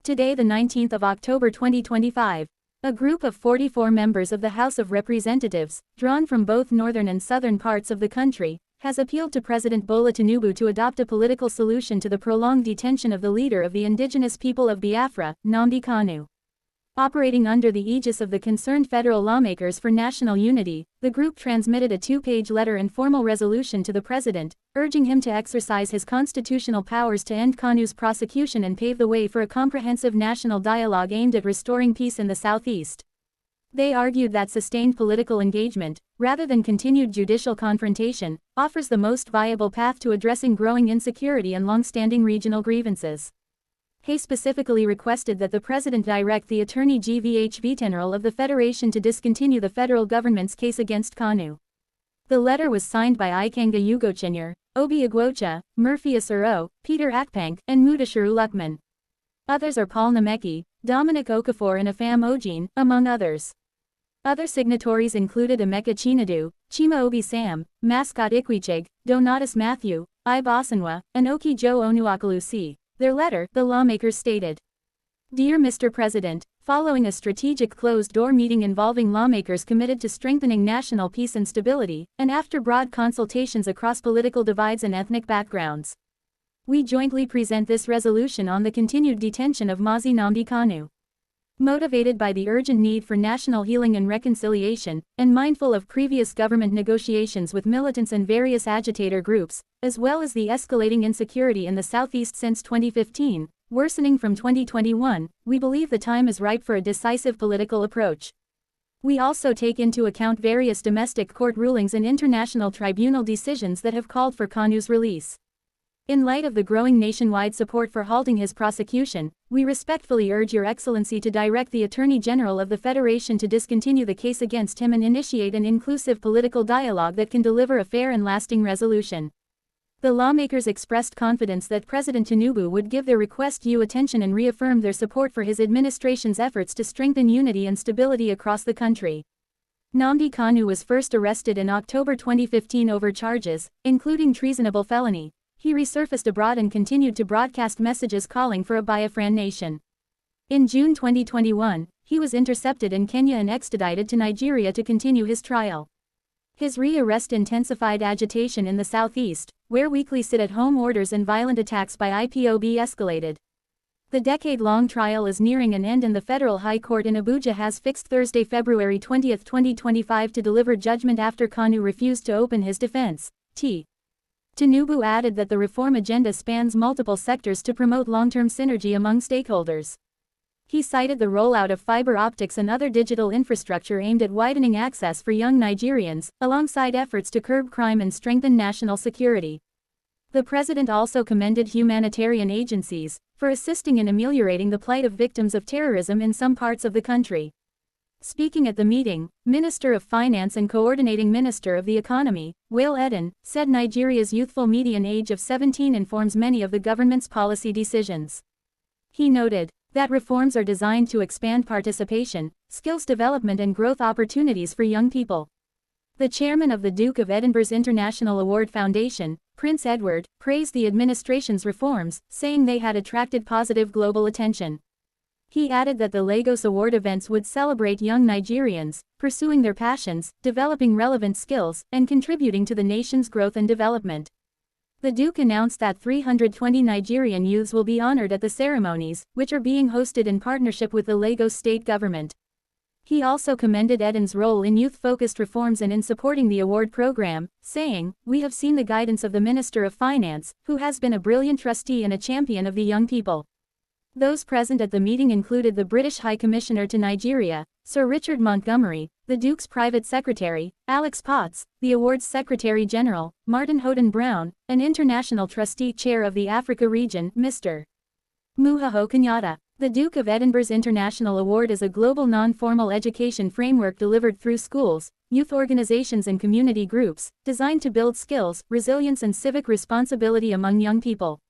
Today, the 19th of October 2025, a group of 44 members of the House of Representatives, drawn from both northern and southern parts of the country, has appealed to President Bola Tinubu to adopt a political solution to the prolonged detention of the leader of the indigenous people of Biafra, Nnamdi Kanu. Operating under the aegis of the concerned Federal Lawmakers for National Unity, the group transmitted a two-page letter and formal resolution to the president, urging him to exercise his constitutional powers to end Kanu's prosecution and pave the way for a comprehensive national dialogue aimed at restoring peace in the southeast. They argued that sustained political engagement, rather than continued judicial confrontation, offers the most viable path to addressing growing insecurity and long-standing regional grievances. He specifically requested that the president direct the Attorney General of the Federation to discontinue the federal government's case against Kanu. The letter was signed by Ikenga Imo, Obi Agwocha, Murphy Asuro, Peter Akpank, and Mudashiru Lukman. Others are Paul Nameki, Dominic Okafor and Afam Ojin, among others. Other signatories included Emeka Chinadu, Chima Obi Sam, Mascot Ikwicheg, Donatus Matthew, Ibosanwa, and Oki Joe Onuakalusi. Their letter, the lawmakers stated. Dear Mr. President, following a strategic closed-door meeting involving lawmakers committed to strengthening national peace and stability, and after broad consultations across political divides and ethnic backgrounds, we jointly present this resolution on the continued detention of Mazi Nnamdi Kanu. Motivated by the urgent need for national healing and reconciliation, and mindful of previous government negotiations with militants and various agitator groups, as well as the escalating insecurity in the southeast since 2015, worsening from 2021, we believe the time is ripe for a decisive political approach. We also take into account various domestic court rulings and international tribunal decisions that have called for Kanu's release. In light of the growing nationwide support for halting his prosecution, we respectfully urge Your Excellency to direct the Attorney General of the Federation to discontinue the case against him and initiate an inclusive political dialogue that can deliver a fair and lasting resolution. The lawmakers expressed confidence that President Tinubu would give their request due attention and reaffirmed their support for his administration's efforts to strengthen unity and stability across the country. Nnamdi Kanu was first arrested in October 2015 over charges, including treasonable felony. He resurfaced abroad and continued to broadcast messages calling for a Biafran nation. In June 2021, he was intercepted in Kenya and extradited to Nigeria to continue his trial. His re-arrest intensified agitation in the southeast, where weekly sit-at-home orders and violent attacks by IPOB escalated. The decade-long trial is nearing an end and the Federal High Court in Abuja has fixed Thursday, February 20, 2025 to deliver judgment after Kanu refused to open his defense. Tinubu added that the reform agenda spans multiple sectors to promote long-term synergy among stakeholders. He cited the rollout of fiber optics and other digital infrastructure aimed at widening access for young Nigerians, alongside efforts to curb crime and strengthen national security. The president also commended humanitarian agencies for assisting in ameliorating the plight of victims of terrorism in some parts of the country. Speaking at the meeting, Minister of Finance and Coordinating Minister of the Economy, Wale Edun, said Nigeria's youthful median age of 17 informs many of the government's policy decisions. He noted that reforms are designed to expand participation, skills development and growth opportunities for young people. The chairman of the Duke of Edinburgh's International Award Foundation, Prince Edward, praised the administration's reforms, saying they had attracted positive global attention. He added that the Lagos Award events would celebrate young Nigerians, pursuing their passions, developing relevant skills, and contributing to the nation's growth and development. The Duke announced that 320 Nigerian youths will be honored at the ceremonies, which are being hosted in partnership with the Lagos state government. He also commended Edun's role in youth-focused reforms and in supporting the award program, saying, "We have seen the guidance of the Minister of Finance, who has been a brilliant trustee and a champion of the young people." Those present at the meeting included the British High Commissioner to Nigeria, Sir Richard Montgomery, the Duke's private secretary, Alex Potts, the award's Secretary General, Martin Houghton Brown, an international trustee chair of the Africa region, Mr. Muhaho Kenyatta. The Duke of Edinburgh's International Award is a global non-formal education framework delivered through schools, youth organizations and community groups, designed to build skills, resilience and civic responsibility among young people.